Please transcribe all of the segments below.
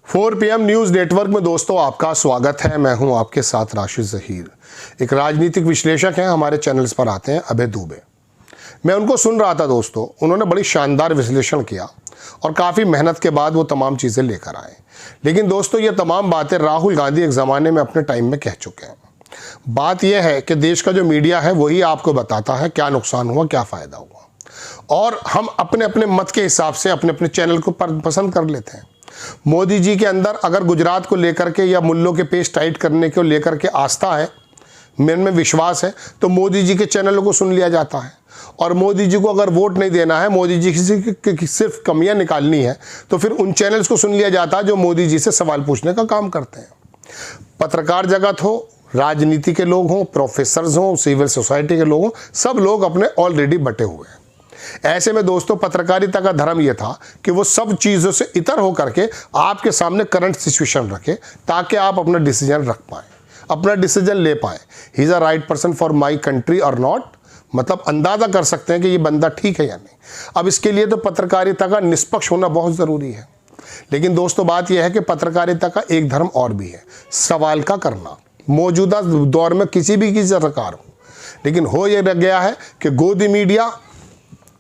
4 PM news network में दोस्तों आपका स्वागत है। मैं हूं आपके साथ राशिद ज़हीर। एक राजनीतिक विश्लेषक हैं, हमारे चैनल्स पर आते हैं, अभय दुबे। मैं उनको सुन रहा था दोस्तों, उन्होंने बड़ी शानदार विश्लेषण किया और काफ़ी मेहनत के बाद वो तमाम चीज़ें लेकर आए। लेकिन दोस्तों ये तमाम बातें राहुल गांधी एक ज़माने में अपने टाइम में कह चुके हैं। बात यह है कि देश का जो मीडिया है वही आपको बताता है क्या नुकसान हुआ, क्या फ़ायदा हुआ, और हम अपने अपने मत के हिसाब से अपने अपने चैनल को पसंद कर लेते हैं। मोदी जी के अंदर अगर गुजरात को लेकर के या मुल्लों के पेश टाइट करने को लेकर के आस्था है, मेरे में विश्वास है, तो मोदी जी के चैनलों को सुन लिया जाता है। और मोदी जी को अगर वोट नहीं देना है, मोदी जी की सिर्फ कमियां निकालनी है, तो फिर उन चैनल्स को सुन लिया जाता है जो मोदी जी से सवाल पूछने का काम करते हैं। पत्रकार जगत हो, राजनीति के लोग हों, प्रोफेसर्स हों, सिविल सोसाइटी के लोग हों, सब लोग अपने ऑलरेडी बटे हुए हैं। ऐसे में दोस्तों पत्रकारिता का धर्म यह था कि वो सब चीज़ों से इतर होकर के आपके सामने करंट सिचुएशन रखे, ताकि आप अपना डिसीजन रख पाएँ, अपना डिसीजन ले पाएँ। He is a right person for my country और नॉट, मतलब अंदाज़ा कर सकते हैं कि ये बंदा ठीक है या नहीं। अब इसके लिए तो पत्रकारिता का निष्पक्ष होना बहुत ज़रूरी है। लेकिन दोस्तों बात यह है कि पत्रकारिता का एक धर्म और भी है, सवाल का करना। मौजूदा दौर में किसी भी की सरकार हो, लेकिन हो ये गया है कि गोदी मीडिया,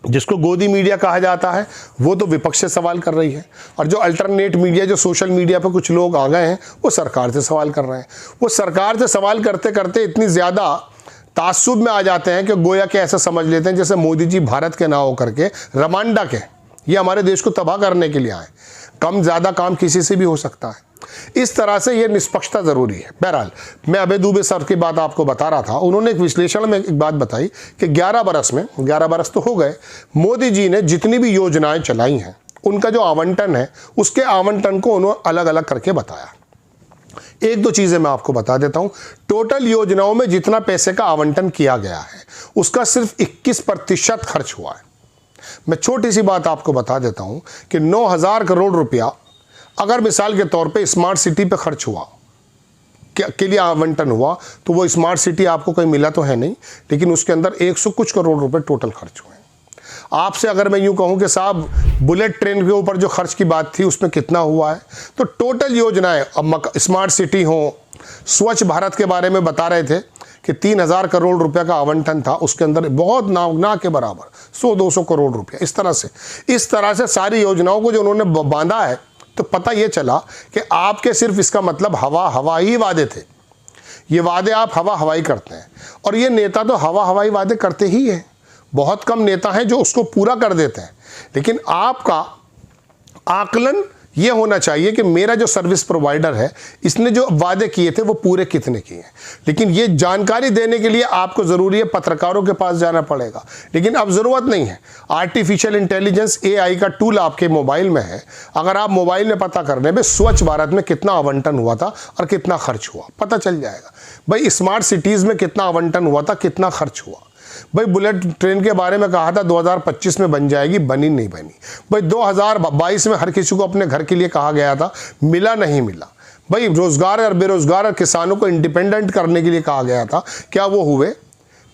जिसको गोदी मीडिया कहा जाता है, वो तो विपक्ष से सवाल कर रही है, और जो अल्टरनेट मीडिया, जो सोशल मीडिया पर कुछ लोग आ गए हैं, वो सरकार से सवाल कर रहे हैं। वो सरकार से सवाल करते करते इतनी ज़्यादा तासुब में आ जाते हैं कि गोया के ऐसा समझ लेते हैं जैसे मोदी जी भारत के ना होकर के रवांडा के, ये हमारे देश को तबाह करने के लिए आए। कम ज़्यादा काम किसी से भी हो सकता है। इस तरह से ये निष्पक्षता ज़रूरी है। बहरहाल मैं अभय दुबे सर की बात आपको बता रहा था। उन्होंने एक विश्लेषण में एक बात बताई कि 11 बरस तो हो गए, मोदी जी ने जितनी भी योजनाएं चलाई हैं, उनका जो आवंटन है, उसके आवंटन को उन्होंने अलग अलग करके बताया। एक दो चीज़ें मैं आपको बता देता हूं। टोटल योजनाओं में जितना पैसे का आवंटन किया गया है, उसका सिर्फ 21% खर्च हुआ है। मैं छोटी सी बात आपको बता देता हूं कि 9,000 करोड़ रुपया अगर मिसाल के तौर पे स्मार्ट सिटी पे खर्च हुआ, के लिए आवंटन हुआ, तो वो स्मार्ट सिटी आपको कहीं मिला तो है नहीं, लेकिन उसके अंदर 100 कुछ करोड़ रुपए टोटल खर्च हुए। आपसे अगर मैं यूं कहूं कि साहब बुलेट ट्रेन के ऊपर जो खर्च की बात थी उसमें कितना हुआ है, तो टोटल योजनाएं, अब स्मार्ट सिटी हो, स्वच्छ भारत के बारे में बता रहे थे कि 3,000 करोड़ रुपए का आवंटन था, उसके अंदर बहुत ना के बराबर 100-200 करोड़ रुपया, इस तरह से सारी योजनाओं को जो उन्होंने बांधा है, तो पता ये चला कि आपके सिर्फ इसका मतलब हवा ही वादे थे। ये वादे आप हवाई करते हैं, और ये नेता तो हवाई वादे करते ही हैं। बहुत कम नेता हैं जो उसको पूरा कर देते हैं। लेकिन आपका आकलन ये होना चाहिए कि मेरा जो सर्विस प्रोवाइडर है, इसने जो वादे किए थे वो पूरे कितने किए हैं। लेकिन ये जानकारी देने के लिए आपको ज़रूरी है पत्रकारों के पास जाना पड़ेगा, लेकिन अब ज़रूरत नहीं है। आर्टिफिशियल इंटेलिजेंस AI का टूल आपके मोबाइल में है। अगर आप मोबाइल में पता करने में स्वच्छ भारत में कितना आवंटन हुआ था और कितना खर्च हुआ, पता चल जाएगा। भाई स्मार्ट सिटीज़ में कितना आवंटन हुआ था, कितना खर्च हुआ। भाई बुलेट ट्रेन के बारे में कहा था 2025 में बन जाएगी, बनी नहीं बनी। भाई 2022 में हर किसी को अपने घर के लिए कहा गया था, मिला नहीं मिला। भाई रोजगार और बेरोजगार और किसानों को इंडिपेंडेंट करने के लिए कहा गया था, क्या वो हुए?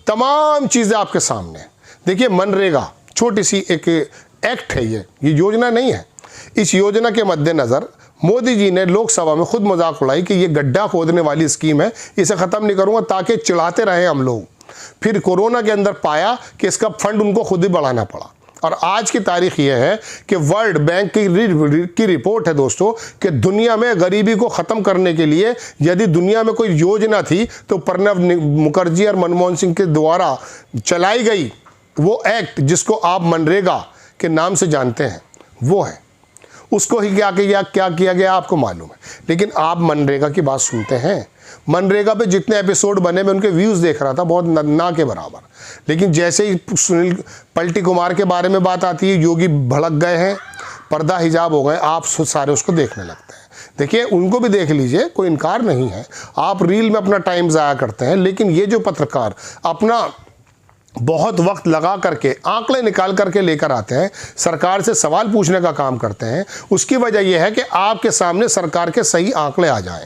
तमाम चीज़ें आपके सामने। देखिए मनरेगा छोटी सी एक एक्ट है, ये योजना नहीं है। इस योजना के मद्देनज़र मोदी जी ने लोकसभा में खुद मजाक उड़ाई कि ये गड्ढा खोदने वाली स्कीम है, इसे ख़त्म नहीं करूँगा, ताकि चिढ़ाते रहे हम लोग। फिर कोरोना के अंदर पाया कि इसका फंड उनको खुद ही बढ़ाना पड़ा। और आज की तारीख यह है कि वर्ल्ड बैंक की रिपोर्ट है दोस्तों कि दुनिया में गरीबी को ख़त्म करने के लिए यदि दुनिया में कोई योजना थी, तो प्रणब मुखर्जी और मनमोहन सिंह के द्वारा चलाई गई वो एक्ट, जिसको आप मनरेगा के नाम से जानते हैं, वो है। उसको ही क्या किया गया आपको मालूम है। लेकिन आप मनरेगा की बात सुनते हैं, मनरेगा पे जितने एपिसोड बने, मैं उनके व्यूज़ देख रहा था, बहुत ना के बराबर। लेकिन जैसे ही सुनील पलटी कुमार के बारे में बात आती है, योगी भड़क गए हैं, पर्दा हिजाब हो गए, आप सारे उसको देखने लगते हैं। देखिए उनको भी देख लीजिए, कोई इनकार नहीं है। आप रील में अपना टाइम ज़ाया करते हैं, लेकिन ये जो पत्रकार अपना बहुत वक्त लगा करके आंकड़े निकाल करके लेकर आते हैं, सरकार से सवाल पूछने का काम करते हैं, उसकी वजह यह है कि आपके सामने सरकार के सही आंकड़े आ जाएं।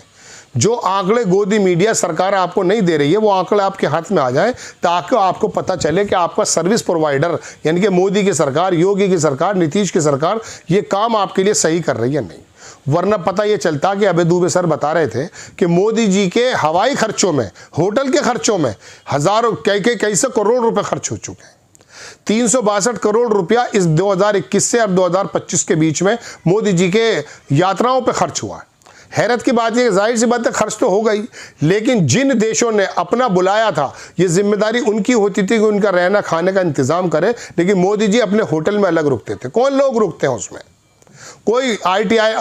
जो आंकड़े गोदी मीडिया सरकार आपको नहीं दे रही है, वो आंकड़े आपके हाथ में आ जाए, ताकि आपको पता चले कि आपका सर्विस प्रोवाइडर यानी कि मोदी की सरकार, योगी की सरकार, नीतीश की सरकार ये काम आपके लिए सही कर रही है नहीं। वरना पता ये चलता कि अभय दुबे सर बता रहे थे कि मोदी जी के हवाई खर्चों में, होटल के खर्चों में हजारों कैसे करोड़ रुपए खर्च हो चुके हैं। 362 करोड़ रुपया इस 2021 से अब 2025 के बीच में मोदी जी के यात्राओं पे खर्च हुआ है। हैरत की बात यह, जाहिर सी बात है खर्च तो हो गई, लेकिन जिन देशों ने अपना बुलाया था ये जिम्मेदारी उनकी होती थी कि उनका रहना खाने का इंतजाम करे, लेकिन मोदी जी अपने होटल में अलग रुकते थे। कौन लोग रुकते हैं उसमें? कोई आईटीआई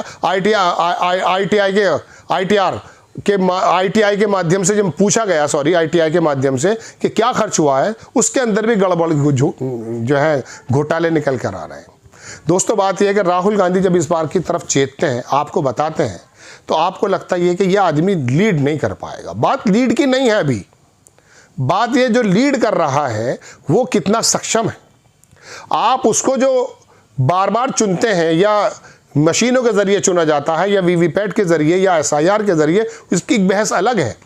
के माध्यम से जब पूछा गया, आईटीआई के माध्यम से कि क्या खर्च हुआ है, उसके अंदर भी गड़बड़ जो है घोटाले निकल कर आ रहे हैं। दोस्तों बात यह है कि राहुल गांधी जब इस बार की तरफ चेतते हैं, आपको बताते हैं, तो आपको लगता है कि यह आदमी लीड नहीं कर पाएगा। बात लीड की नहीं है, अभी बात यह जो लीड कर रहा है वो कितना सक्षम है। आप उसको जो बार बार चुनते हैं, या मशीनों के जरिए चुना जाता है, या वीवीपैट के जरिए, या एसआईआर के जरिए, इसकी बहस अलग है।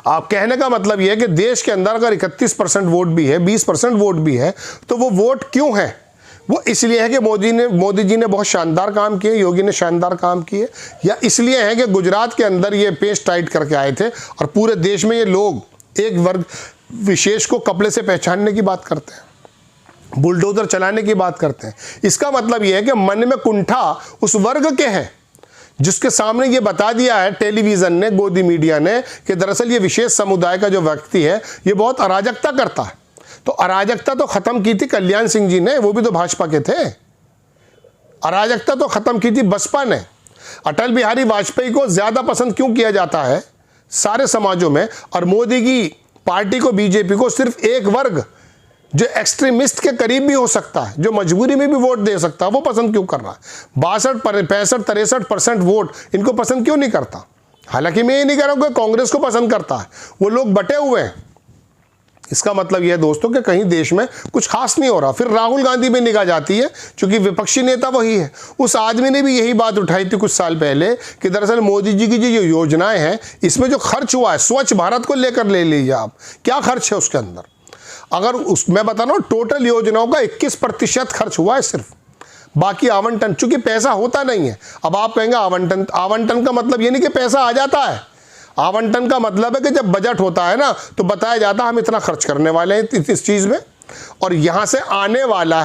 आप कहने का मतलब यह है कि देश के अंदर अगर 31% वोट भी है, 20% वोट भी है, तो वो वोट क्यों है? वो इसलिए है कि मोदी जी ने बहुत शानदार काम किए, योगी ने शानदार काम किए, या इसलिए है कि गुजरात के अंदर ये पेच टाइट करके आए थे और पूरे देश में ये लोग एक वर्ग विशेष को कपड़े से पहचानने की बात करते हैं, बुलडोजर चलाने की बात करते हैं। इसका मतलब यह है कि मन में कुंठा उस वर्ग के है जिसके सामने ये बता दिया है टेलीविजन ने, गोदी मीडिया ने, कि दरअसल ये विशेष समुदाय का जो व्यक्ति है ये बहुत अराजकता करता है। तो अराजकता तो खत्म की थी कल्याण सिंह जी ने, वो भी तो भाजपा के थे। अराजकता तो खत्म की थी बसपा ने। अटल बिहारी वाजपेयी को ज्यादा पसंद क्यों किया जाता है सारे समाजों में, और मोदी की पार्टी को, बीजेपी को, सिर्फ एक वर्ग जो एक्सट्रीमिस्ट के करीब भी हो सकता है, जो मजबूरी में भी वोट दे सकता है, वो पसंद क्यों कर रहा है? 62, 65, 63% वोट इनको पसंद क्यों नहीं करता? हालांकि मैं ये नहीं कह रहा हूं कि कांग्रेस को पसंद करता है, वो लोग बटे हुए हैं। इसका मतलब यह है दोस्तों कि कहीं देश में कुछ खास नहीं हो रहा। फिर राहुल गांधी में निगाह जाती है, क्योंकि विपक्षी नेता वही है। उस आदमी ने भी यही बात उठाई थी कुछ साल पहले कि दरअसल मोदी जी की जो योजनाएं हैं, इसमें जो खर्च हुआ है, स्वच्छ भारत को लेकर ले लीजिए आप, क्या खर्च है उसके अंदर। अगर मैं बता रहा हूं टोटल योजनाओं का 21% खर्च हुआ है सिर्फ, बाकी आवंटन, चूंकि पैसा होता नहीं है। अब आप कहेंगे आवंटन का मतलब ये नहीं कि पैसा आ जाता है। आवंटन का मतलब है कि जब बजट होता है ना, तो बताया जाता है हम इतना खर्च करने वाले हैं इस चीज में, और यहां से आने वाला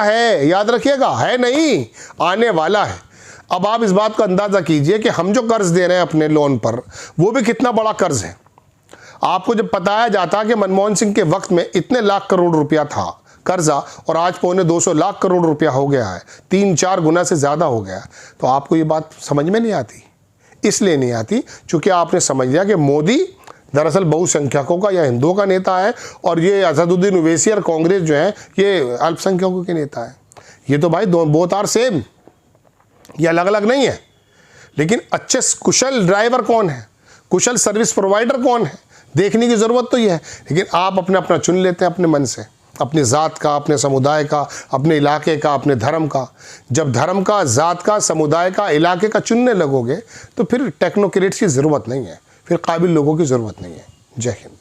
है, याद रखिएगा, है नहीं, आने वाला है। अब आप इस बात का अंदाजा कीजिए कि हम जो कर्ज दे रहे हैं अपने लोन पर, वो भी कितना बड़ा कर्ज है। आपको जब बताया जाता कि मनमोहन सिंह के वक्त में इतने लाख करोड़ रुपया था कर्जा, और आज 250 लाख करोड़ रुपया हो गया है, 3-4 गुना से ज्यादा हो गया, तो आपको ये बात समझ में नहीं आती। इसलिए नहीं आती क्योंकि आपने समझ लिया कि मोदी दरअसल बहुसंख्यकों का या हिंदुओं का नेता है, और ये असदुद्दीन ओवैसी और कांग्रेस जो है ये अल्पसंख्यकों के नेता है। ये तो भाई बोथ आर सेम, ये अलग अलग नहीं है। लेकिन अच्छे कुशल ड्राइवर कौन है, कुशल सर्विस प्रोवाइडर कौन है, देखने की जरूरत तो ये है। लेकिन आप अपना चुन लेते हैं अपने मन से, अपनी ज़ात का, अपने समुदाय का, अपने इलाके का, अपने धर्म का। जब धर्म का, ज़ात का, समुदाय का, इलाके का चुनने लगोगे तो फिर टेक्नोक्रेट्स की ज़रूरत नहीं है, फिर काबिल लोगों की ज़रूरत नहीं है। जय हिंद।